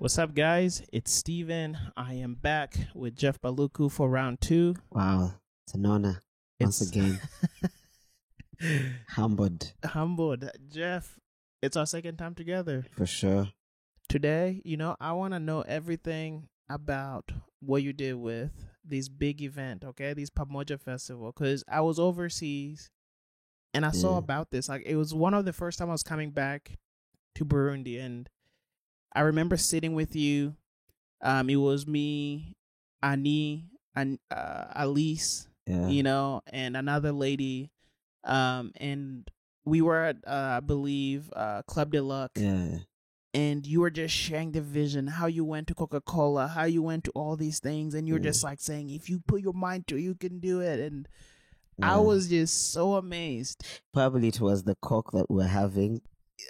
What's up, guys? It's Steven. I am back with Jeff Baluku for round two. Wow, it's an honor once again. Humbled. Jeff, it's our second time together. For sure. Today, I want to know everything about what you did with this big event, okay? This Pamoja Festival, because I was overseas and I saw about this. Like, it was one of the first time I was coming back to Burundi, and I remember sitting with you. It was me, Annie, and Alice, and another lady. And we were at, I believe, Club de Luck. Yeah. And you were just sharing the vision, how you went to Coca-Cola, how you went to all these things. And you were just like saying, if you put your mind to it, you can do it. And I was just so amazed. Probably it was the coke that we're having.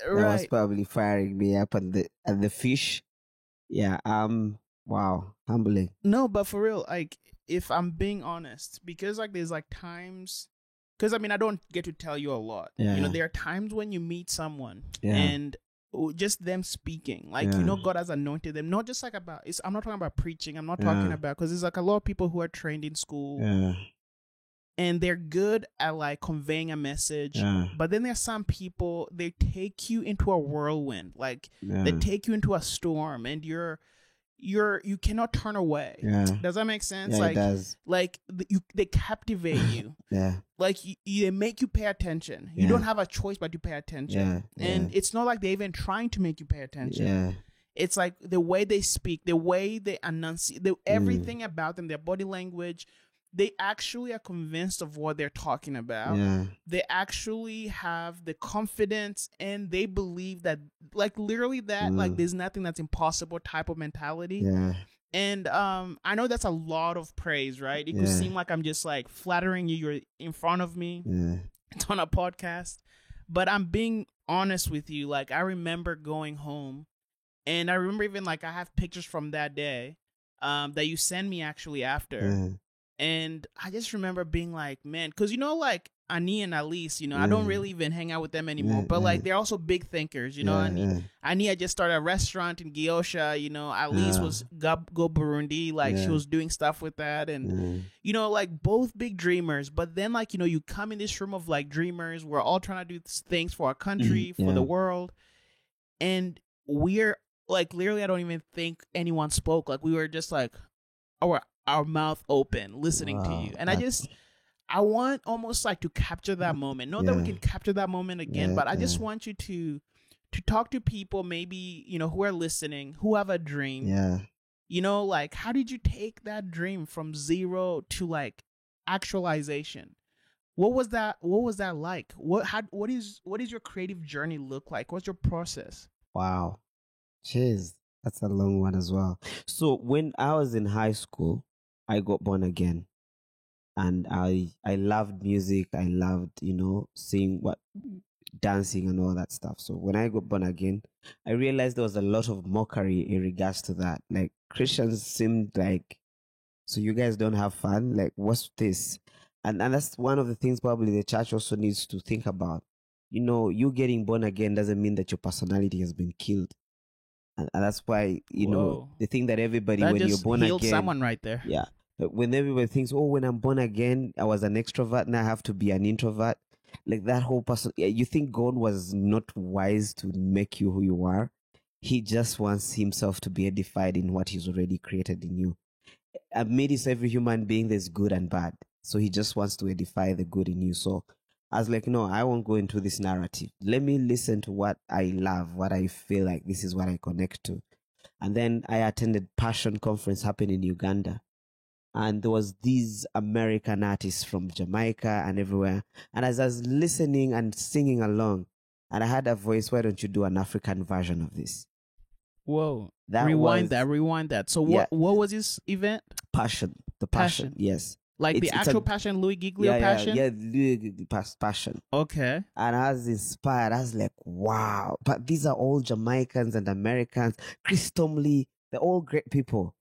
Right. That was probably firing me up, and the fish. Yeah. Wow. Humbling. No, but for real, like, if I'm being honest, because like there's like times, because I mean I don't get to tell you a lot. Yeah. There are times when you meet someone Yeah. and just them speaking, like God has anointed them. Not just like I'm not talking about preaching. I'm not talking about, because there's like a lot of people who are trained in school. Yeah. And they're good at like conveying a message, but then there's some people, they take you into a whirlwind, like they take you into a storm, and you cannot turn away. Yeah. Does that make sense? Yeah, like, it does. Like they captivate you. Yeah. Like they make you pay attention. You don't have a choice but to pay attention. Yeah. And it's not like they're even trying to make you pay attention. Yeah. It's like the way they speak, the way they enunciate, everything about them, their body language. They actually are convinced of what they're talking about. Yeah. They actually have the confidence, and they believe that, like, literally that, like, there's nothing that's impossible type of mentality. Yeah. And I know that's a lot of praise, right? It could seem like I'm just like flattering you. You're in front of me. Yeah. It's on a podcast. But I'm being honest with you. Like, I remember going home, and I remember even like I have pictures from that day that you sent me actually after. Yeah. And I just remember being like, man, because, like Annie and Alice, I don't really even hang out with them anymore. But like, they're also big thinkers, Annie had just started a restaurant in Giosha, Alice was Go Burundi, like she was doing stuff with that. And, like both big dreamers. But then like, you come in this room of like dreamers. We're all trying to do things for our country, for the world. And we're like, literally, I don't even think anyone spoke. Like, we were just like, our mouth open, listening to you. And I want almost like to capture that moment. Not that we can capture that moment again, but I just want you to talk to people maybe, who are listening, who have a dream. Yeah. Like, how did you take that dream from zero to like actualization? What was that like? What is your creative journey look like? What's your process? Wow. Jeez, that's a long one as well. So when I was in high school, I got born again, and I loved music. I loved, seeing dancing and all that stuff. So when I got born again, I realized there was a lot of mockery in regards to that. Like, Christians seemed like, so you guys don't have fun? Like, what's this? And that's one of the things probably the church also needs to think about. You getting born again doesn't mean that your personality has been killed. And that's why, the thing that everybody, that when just you're born healed again, someone right there. Yeah. When everybody thinks, oh, when I'm born again, I was an extrovert, now I have to be an introvert. Like, that whole person, you think God was not wise to make you who you are. He just wants himself to be edified in what he's already created in you. Amidst every human being, there's good and bad. So he just wants to edify the good in you. So I was like, no, I won't go into this narrative. Let me listen to what I love, what I feel like this is what I connect to. And then I attended Passion Conference happened in Uganda. And there was these American artists from Jamaica and everywhere. And as I was listening and singing along, and I had a voice, why don't you do an African version of this? Whoa. Rewind that. So what was this event? Passion. The Passion. Yes. Like the actual Passion, Louis Giglio Passion? Yeah, Louis Giglio Passion. Okay. And I was inspired. I was like, wow. But these are all Jamaicans and Americans. Chris Tomley, they're all great people.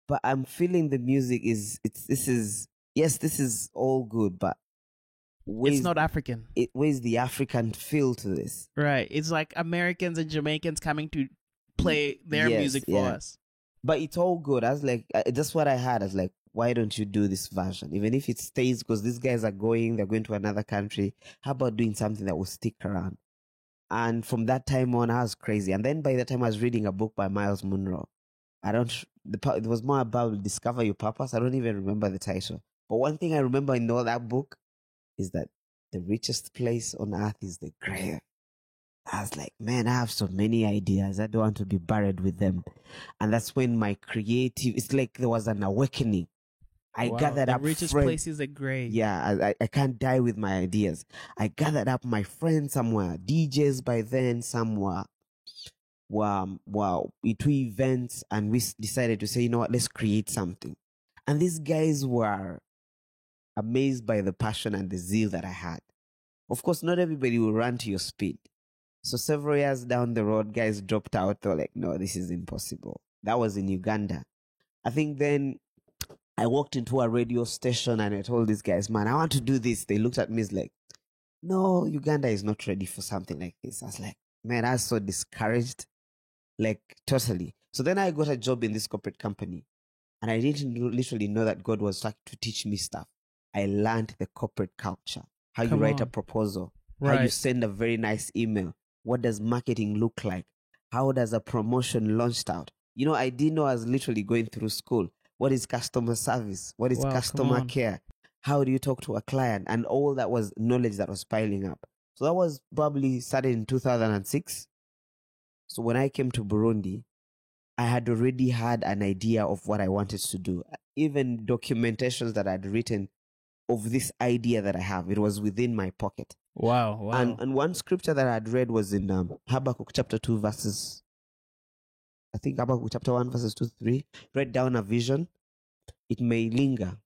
But I'm feeling the music this is all good, but it's not African. Where's the African feel to this? Right. It's like Americans and Jamaicans coming play their music for us. But it's all good. I was like, that's what I had. I was like, why don't you do this version? Even if it stays, because these guys they're going to another country. How about doing something that will stick around? And from that time on, I was crazy. And then by the time I was reading a book by Miles Monroe, it was more about discover your purpose. I don't even remember the title. But one thing I remember in all that book is that the richest place on earth is the grave. I was like, man, I have so many ideas. I don't want to be buried with them. And that's when my it's like there was an awakening. I gathered up the richest place is a grave. Yeah, I can't die with my ideas. I gathered up my friends somewhere, DJs by then somewhere. Into events, and we decided to say, you know what, let's create something. And these guys were amazed by the passion and the zeal that I had. Of course, not everybody will run to your speed. So several years down the road, guys dropped out. They're like, no, this is impossible. That was in Uganda. I think then I walked into a radio station and I told these guys, man, I want to do this. They looked at me like, no, Uganda is not ready for something like this. I was like, man, I was so discouraged, like totally. So then I got a job in this corporate company and I didn't literally know that God was starting to teach me stuff. I learned the corporate culture, how you write a proposal, how you send a very nice email. What does marketing look like? How does a promotion launched out? You know, I didn't know I was literally going through school. What is customer service? What is customer care? How do you talk to a client? And all that was knowledge that was piling up. So that was probably started in 2006. So when I came to Burundi, I had already had an idea of what I wanted to do. Even documentations that I'd written of this idea that I have, it was within my pocket. Wow. And one scripture that I had read was in Habakkuk chapter 2 verses, I think Habakkuk chapter 1 verses 2 to 3. Write down a vision. It may linger,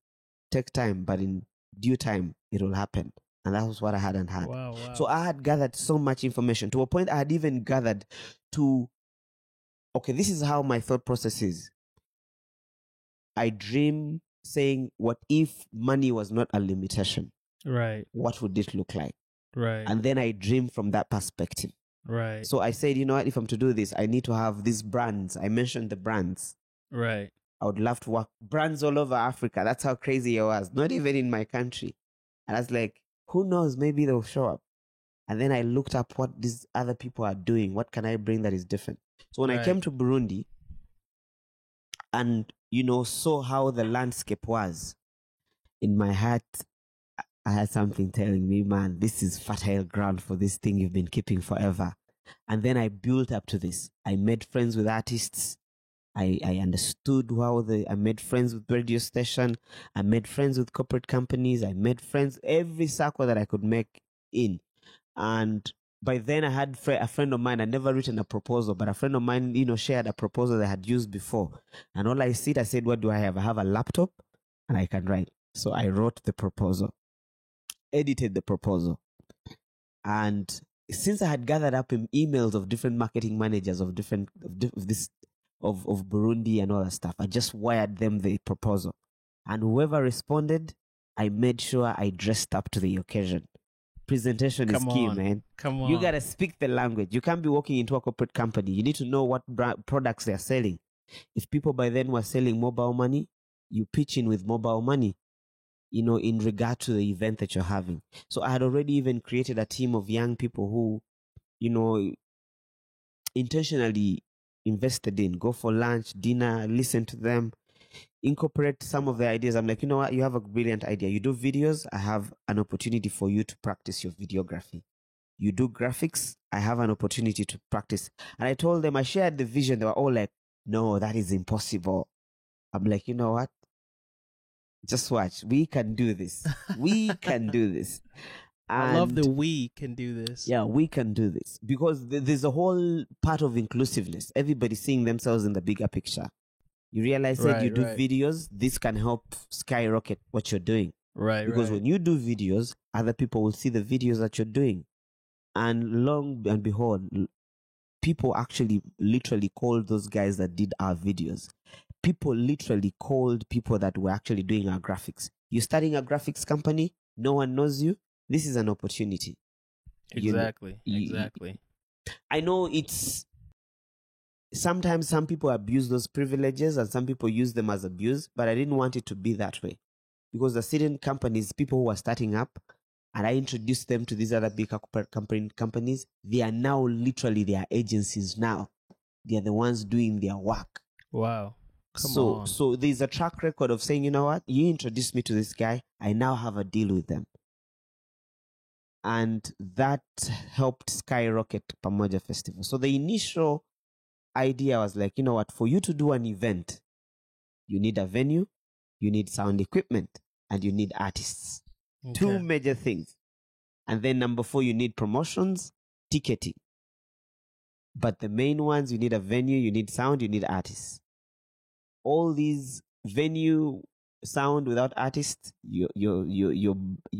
take time, but in due time it will happen. And that was what I hadn't had. Wow. So I had gathered so much information to a point I had even gathered to, okay, this is how my thought process is. I dream saying, what if money was not a limitation? Right. What would it look like? Right. And then I dream from that perspective. Right. So I said, you know what, if I'm to do this, I need to have these brands. I mentioned the brands. Right. I would love to work brands all over Africa. That's how crazy I was. Not even in my country. And I was like, who knows? Maybe they'll show up. And then I looked up what these other people are doing. What can I bring that is different? So when I came to Burundi and, you know, saw how the landscape was, in my heart, I had something telling me, man, this is fertile ground for this thing you've been keeping forever. And then I built up to this. I made friends with artists. I understood I made friends with radio station. I made friends with corporate companies. I made friends, every circle that I could make in. And by then I had a friend of mine. I'd never written a proposal, but a friend of mine, you know, shared a proposal that I had used before. And all I said, what do I have? I have a laptop and I can write. So I wrote the proposal, edited the proposal. And since I had gathered up emails of different marketing managers of Burundi and all that stuff, I just wired them the proposal. And whoever responded, I made sure I dressed up to the occasion. Presentation is key, man. Come on. You got to speak the language. You can't be walking into a corporate company. You need to know what products they're selling. If people by then were selling mobile money, you pitch in with mobile money, you know, in regard to the event that you're having. So I had already even created a team of young people who, you know, intentionally invested in, go for lunch, dinner, listen to them, incorporate some of the ideas. I'm like, you know what, you have a brilliant idea. You do videos, I have an opportunity for you to practice your videography. You do graphics, I have an opportunity to practice. And I told them, I shared the vision. They were all like, no, that is impossible. I'm like, you know what? Just watch. We can do this. We can do this. And I love the we can do this. Yeah, we can do this. Because there's a whole part of inclusiveness. Everybody seeing themselves in the bigger picture. You realize that you do videos, this can help skyrocket what you're doing. Right. Because when you do videos, other people will see the videos that you're doing. And long and behold, people actually literally called those guys that did our videos. People literally called people that were actually doing our graphics. You're starting a graphics company, no one knows you. This is an opportunity. Exactly. Exactly. I know it's sometimes some people abuse those privileges and some people use them as abuse, but I didn't want it to be that way because the certain companies, people who are starting up, and I introduced them to these other big companies, they are now literally their agencies now. They are the ones doing their work. Wow. So there's a track record of saying, you know what, you introduced me to this guy, I now have a deal with them. And that helped skyrocket Pamoja Festival. So the initial idea was like, you know what, for you to do an event, you need a venue, you need sound equipment, and you need artists. Okay. 2 major things. And then number 4, you need promotions, ticketing. But the main ones, you need a venue, you need sound, you need artists. All these venue, sound without artists, you're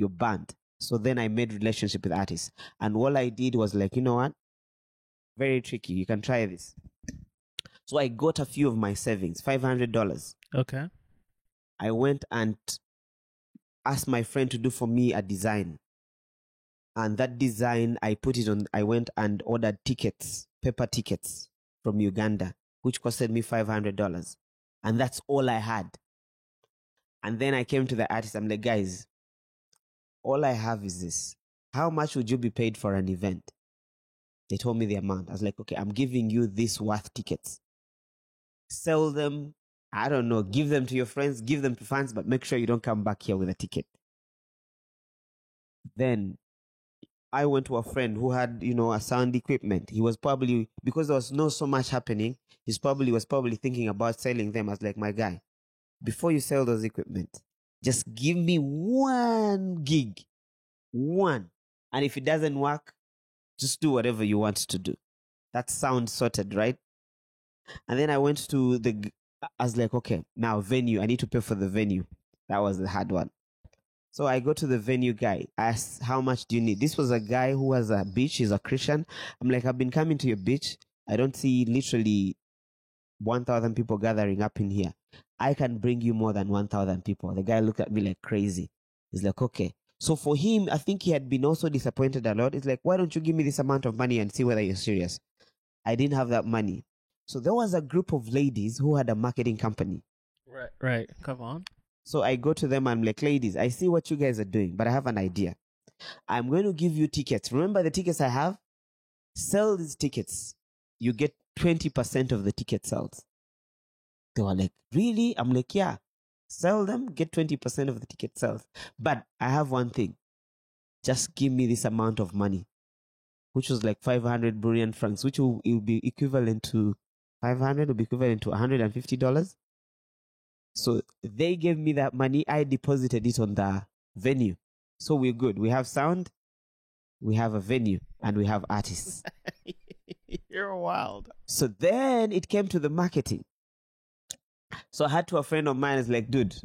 banned. So then I made relationship with artists. And all I did was like, you know what? Very tricky. You can try this. So I got a few of my savings, $500. Okay. I went and asked my friend to do for me a design. And that design, I put it on, I went and ordered tickets, paper tickets from Uganda, which costed me $500. And that's all I had. And then I came to the artist. I'm like, guys, all I have is this. How much would you be paid for an event? They told me the amount. I was like, okay, I'm giving you this worth tickets. Sell them. I don't know. Give them to your friends. Give them to fans. But make sure you don't come back here with a ticket. Then I went to a friend who had, a sound equipment. He was probably, because there was not so much happening, he was probably thinking about selling them. I was like, my guy, before you sell those equipment, just give me 1 gig. 1. And if it doesn't work, just do whatever you want to do. That sound sorted, right? And then I went to I was like, okay, now venue. I need to pay for the venue. That was the hard one. So I go to the venue guy. I asked, how much do you need? This was a guy who has a beach. He's a Christian. I'm like, I've been coming to your beach. I don't see literally 1,000 people gathering up in here. I can bring you more than 1,000 people. The guy looked at me like crazy. He's like, okay. So for him, I think he had been also disappointed a lot. It's like, why don't you give me this amount of money and see whether you're serious? I didn't have that money. So there was a group of ladies who had a marketing company. Right. Come on. So I go to them and I'm like, ladies, I see what you guys are doing, but I have an idea. I'm going to give you tickets. Remember the tickets I have? Sell these tickets. You get 20% of the ticket sales. They were like, really? I'm like, yeah. Sell them, get 20% of the ticket sales. But I have one thing. Just give me this amount of money, which was like 500 Burundian francs, which will be equivalent to 500, will be equivalent to $150. So they gave me that money. I deposited it on the venue. So we're good. We have sound, we have a venue, and we have artists. You're wild. So then it came to the marketing. So I had to a friend of mine is like, dude,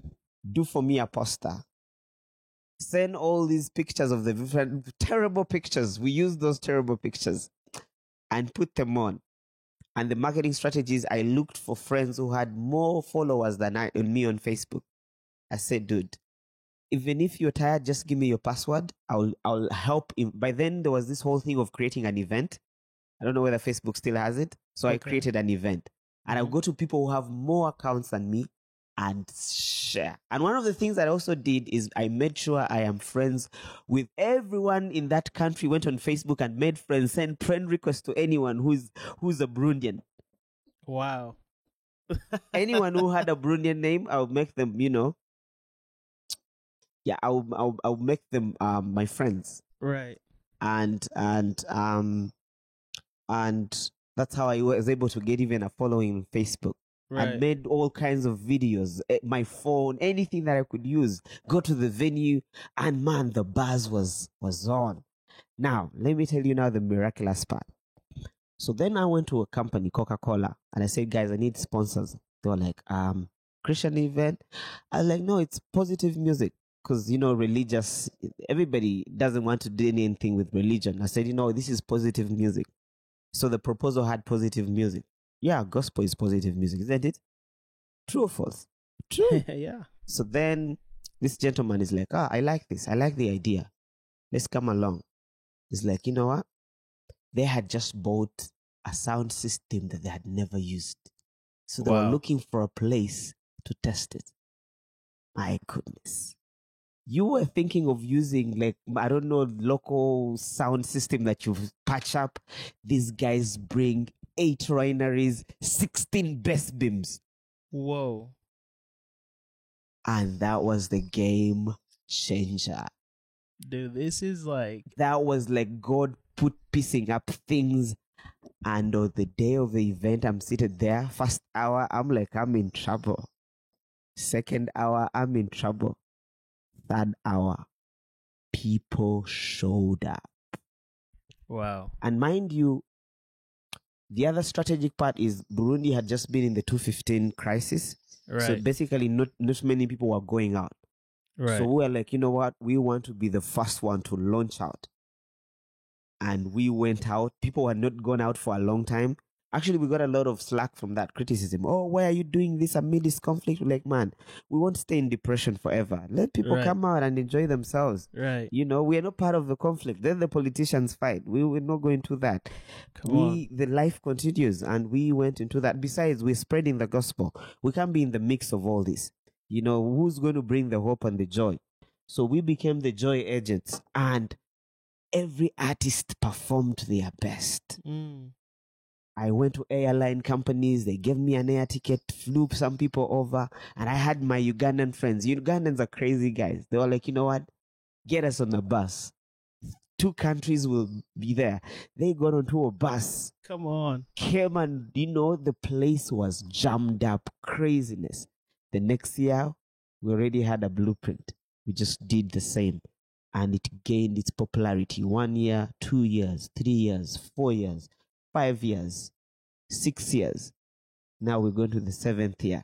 do for me a poster. Send all these pictures of the different terrible pictures. We use those terrible pictures and put them on. And the marketing strategies, I looked for friends who had more followers than me on Facebook. I said, dude, even if you're tired, just give me your password. I'll help. By then, there was this whole thing of creating an event. I don't know whether Facebook still has it. So okay. I created an event. And I'll go to people who have more accounts than me and share. And one of the things I also did is I made sure I am friends with everyone in that country, went on Facebook and made friends, sent friend requests to anyone who's a Burundian. Wow. Anyone who had a Burundian name, I'll make them, I'll make them my friends. Right. And that's how I was able to get even a following on Facebook. Right. I made all kinds of videos, my phone, anything that I could use. Go to the venue, and man, the buzz was on. Now, let me tell you now the miraculous part. So then I went to a company, Coca-Cola, and I said, guys, I need sponsors. They were like, Christian event? I was like, no, it's positive music. Because, religious, everybody doesn't want to do anything with religion. I said, this is positive music. So the proposal had positive music. Yeah, gospel is positive music, isn't it? True or false? True. Yeah. So then this gentleman is like, I like this. I like the idea. Let's come along. He's like, you know what? They had just bought a sound system that they had never used. So they were looking for a place to test it. My goodness. You were thinking of using, like, I don't know, local sound system that you've patched up. These guys bring 8 Rhineries, 16 bass beams. Whoa. And that was the game changer. Dude, this is like... That was like God piecing up things. And on the day of the event, I'm seated there. First hour, I'm like, I'm in trouble. Second hour, I'm in trouble. Third hour, people showed up. Wow. And mind you, the other strategic part is Burundi had just been in the 2015 crisis. Right. So basically, not many people were going out. Right. So we were like, you know what? We want to be the first one to launch out. And we went out. People had not gone out for a long time. Actually, we got a lot of slack from that criticism. Oh, why are you doing this amid this conflict? We're like, man, we won't stay in depression forever. Let people come out and enjoy themselves. Right. You know, we are not part of the conflict. Then the politicians fight. We're not going to that. The life continues, and we went into that. Besides, we're spreading the gospel. We can't be in the mix of all this. You know, who's going to bring the hope and the joy? So we became the joy agents, and every artist performed their best. I went to airline companies. They gave me an air ticket, flew some people over, and I had my Ugandan friends. Ugandans are crazy guys. They were like, you know what? Get us on a bus. 2 countries will be there. They got onto a bus. Come on. Came and, the place was jammed up. Craziness. The next year, we already had a blueprint. We just did the same. And it gained its popularity. 1 year, 2 years, 3 years, 4 years. 5 years, 6 years. Now we're going to the 7th year.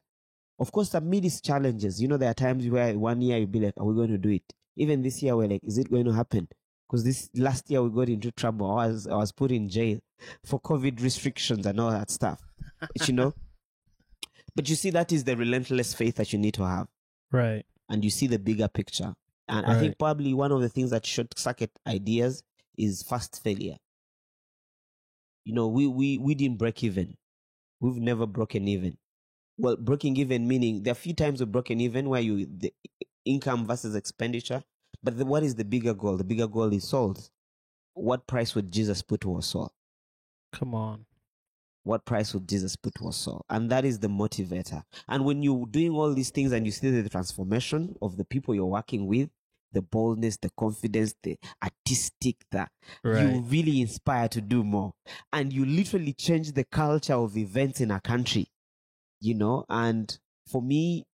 Of course, amid these challenges, there are times where 1 year you'll be like, are we going to do it? Even this year, we're like, is it going to happen? Because this last year we got into trouble. I was put in jail for COVID restrictions and all that stuff. But you see, that is the relentless faith that you need to have. Right. And you see the bigger picture. And I think probably one of the things that short circuit ideas is fast failure. We didn't break even. We've never broken even. Well, breaking even meaning there are a few times we've broken even where the income versus expenditure. But what is the bigger goal? The bigger goal is souls. What price would Jesus put to a soul? Come on. What price would Jesus put to a soul? And that is the motivator. And when you're doing all these things and you see the transformation of the people you're working with, the boldness, the confidence, the artistic, you really inspire to do more. And you literally change the culture of events in a country, and for me,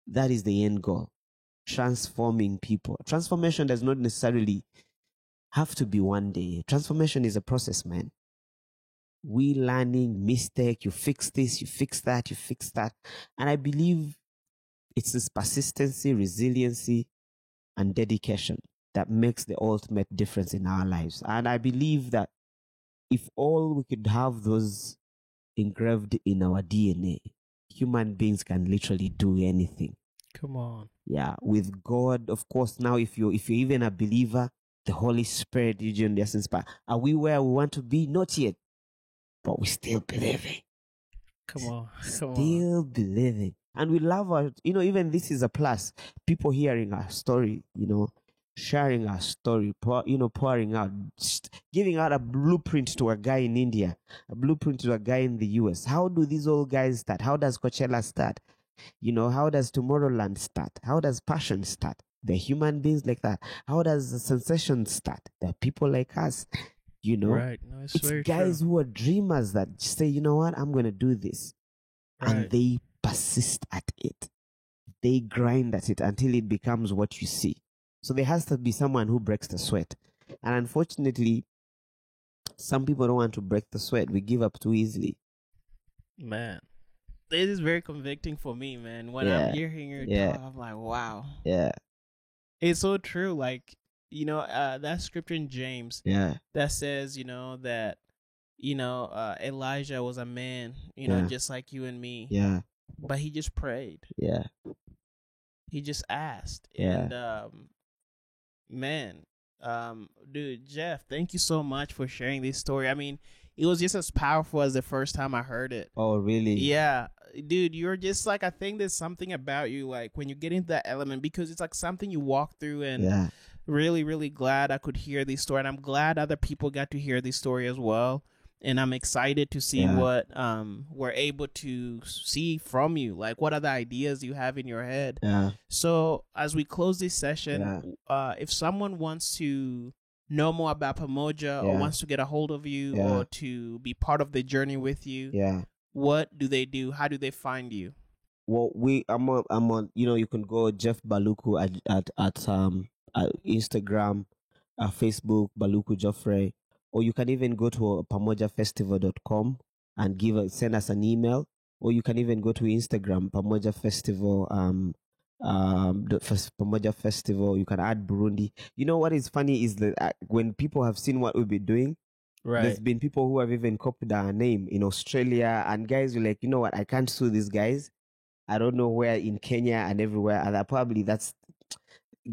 that is the end goal. Transforming people. Transformation does not necessarily have to be one day. Transformation is a process, man. We learning, mistake, you fix this, you fix that, you fix that. And I believe it's this persistency, resiliency, and dedication that makes the ultimate difference in our lives. And I believe that if all we could have those engraved in our DNA, human beings can literally do anything. Come on. Yeah, with God, of course. Now, if you're even a believer, the Holy Spirit, you just inspire. Are we where we want to be? Not yet, but we still believing. Come on. Still believing. And we love our, even this is a plus. People hearing our story, sharing our story, pouring out, giving out a blueprint to a guy in India, a blueprint to a guy in the US. How do these old guys start? How does Coachella start? How does Tomorrowland start? How does Passion start? They're human beings like that. How does the Sensation start? They're people like us, Right. No, it's guys true. who are dreamers that say, you know what, I'm going to do this. Right. And they persist at it. They grind at it until it becomes what you see. So there has to be someone who breaks the sweat. And unfortunately, some people don't want to break the sweat. We give up too easily. Man, this is very convicting for me, man. When I'm hearing your talk, I'm like, wow. Yeah. It's so true. Like, that scripture in James that says, that, Elijah was a man, just like you and me. Yeah. But he just prayed. Yeah. He just asked. Yeah. And, man, dude, Jeff, thank you so much for sharing this story. I mean, it was just as powerful as the first time I heard it. Oh, really? Yeah, dude, you're just like, I think there's something about you, like when you get into that element, because it's like something you walk through, and really, really glad I could hear this story, and I'm glad other people got to hear this story as well. And I'm excited to see what we're able to see from you. Like, what are the ideas you have in your head? Yeah. So as we close this session, if someone wants to know more about Pamoja or wants to get a hold of you or to be part of the journey with you, what do they do? How do they find you? Well, I'm on. You can go Jeff Baluku at Instagram, Facebook, Baluku Joffrey. Or you can even go to pamojafestival.com and send us an email. Or you can even go to Instagram, Pamoja Festival, Pamoja Festival. You can add Burundi. You know what is funny is that when people have seen what we've been doing, there's been people who have even copied our name in Australia, and guys were like, you know what, I can't sue these guys. I don't know where in Kenya and everywhere, and probably that's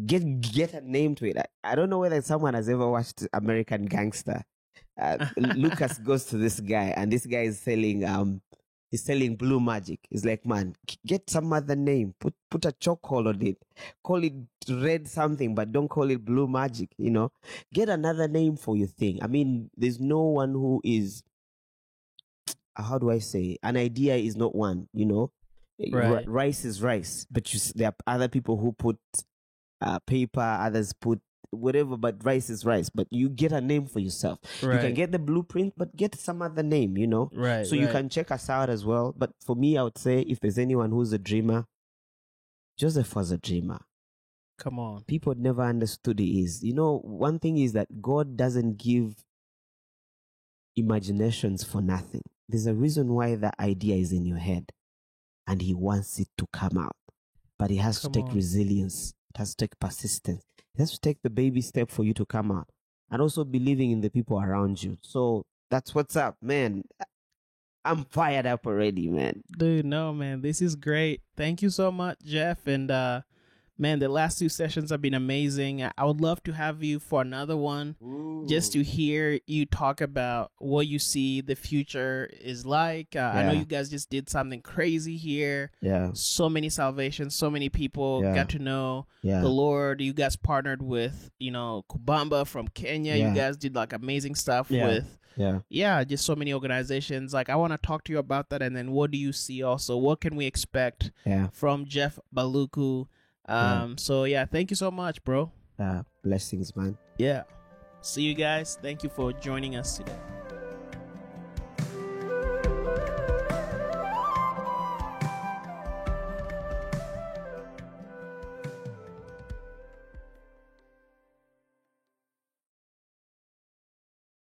get a name to it. I don't know whether someone has ever watched American Gangster. Lucas goes to this guy, and this guy is selling he's selling blue magic. He's like, man, get some other name. Put a chokehold on it. Call it red something, but don't call it blue magic. Get another name for your thing. I mean, there's no one who is. How do I say? An idea is not one. Right. Rice is rice, but there are other people who put paper, others put whatever, but rice is rice. But you get a name for yourself. You can get the blueprint, but get some other name, Right. So you can check us out as well. But for me, I would say if there's anyone who's a dreamer, Joseph was a dreamer. Come on. People never understood he is. One thing is that God doesn't give imaginations for nothing. There's a reason why the idea is in your head, and he wants it to come out. But it has to take resilience. It has to take persistence. It has to take the baby step for you to come out. And also believing in the people around you. So that's what's up, man. I'm fired up already, man. Dude, no, man. This is great. Thank you so much, Jeff. And man, the last 2 sessions have been amazing. I would love to have you for another one. Ooh. Just to hear you talk about what you see the future is like. I know you guys just did something crazy here. Yeah. So many salvations, so many people got to know the Lord. You guys partnered with, Kubamba from Kenya. You guys did like amazing stuff with just so many organizations. Like, I want to talk to you about that. And then what do you see also? What can we expect from Jeff Baluku? So thank you so much, bro. Blessings, man. Yeah. See you guys. Thank you for joining us today.